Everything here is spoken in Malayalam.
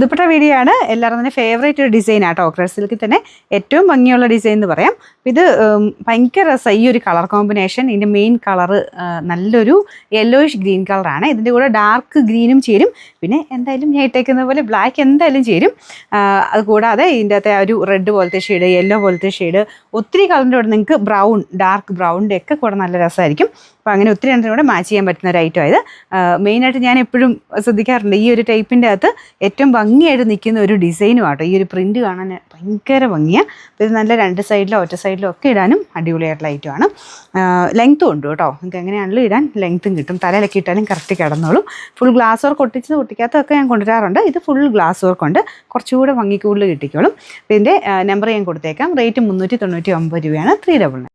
ദുപ്പട്ട വീഡിയോ ആണ്. എല്ലാവരും തന്നെ ഫേവറേറ്റ് ഒരു ഡിസൈൻ ആട്ടോ. ക്രഷ് സിൽക്കിൽ തന്നെ ഏറ്റവും ഭംഗിയുള്ള ഡിസൈൻ എന്ന് പറയാം. ഇത് ഭയങ്കര രസമാണ് ഈ ഒരു കളർ കോമ്പിനേഷൻ. ഇതിൻ്റെ മെയിൻ കളറ് നല്ലൊരു യെല്ലോയിഷ് ഗ്രീൻ കളറാണ്. ഇതിൻ്റെ കൂടെ ഡാർക്ക് ഗ്രീനും ചേരും. പിന്നെ എന്തായാലും ഞാൻ ഇട്ടേക്കുന്ന പോലെ ബ്ലാക്ക് എന്തായാലും ചേരും. അത് കൂടാതെ ഇതിൻ്റെ അകത്തെ ഒരു റെഡ് പോലത്തെ ഷെയ്ഡ്, യെല്ലോ പോലത്തെ ഷെയ്ഡ്, ഒത്തിരി കളറിൻ്റെ കൂടെ നിങ്ങൾക്ക് ബ്രൗൺ, ഡാർക്ക് ബ്രൗണിൻ്റെ ഒക്കെ കൂടെ നല്ല രസമായിരിക്കും. അപ്പോൾ അങ്ങനെ ഒത്തിരി എണ്ണത്തിനും കൂടെ മാച്ച് ചെയ്യാൻ പറ്റുന്ന ഒരു ഐറ്റം ആയത്. മെയിനായിട്ട് ഞാൻ എപ്പോഴും ശ്രദ്ധിക്കാറുണ്ട് ഈ ഒരു ടൈപ്പിൻ്റെ അകത്ത് ഏറ്റവും ഭംഗിയായിട്ട് നിൽക്കുന്ന ഒരു ഡിസൈനും ആട്ടോ. ഈ ഒരു പ്രിൻറ്റ് കാണാൻ ഭയങ്കര ഭംഗിയാണ്. ഇത് നല്ല രണ്ട് സൈഡിലോ ഒറ്റ സൈഡിലോ ഒക്കെ ഇടാനും അടിപൊളിയായിട്ടുള്ള ഐറ്റമാണ്. ലെങ്ത്തും ഉണ്ട് കേട്ടോ. നിങ്ങൾക്ക് എങ്ങനെയാണെങ്കിലും ഇടാൻ ലെങ്ത്തും കിട്ടും. തലയിലൊക്കെ ഇട്ടാലും കറക്റ്റ് കിടന്നോളും. ഫുൾ ഗ്ലാസ് വർക്ക് ഒട്ടിക്കാത്തതൊക്കെ ഞാൻ കൊണ്ടുവരാറുണ്ട്. ഇത് ഫുൾ ഗ്ലാസ് വർക്ക് ഉണ്ട്, കുറച്ചുകൂടെ ഭംഗി കൂടുതൽ കിട്ടിക്കോളും. ഇതിൻ്റെ നമ്പർ ഞാൻ കൊടുത്തേക്കാം. റേറ്റ് 399 രൂപയാണ്. 399.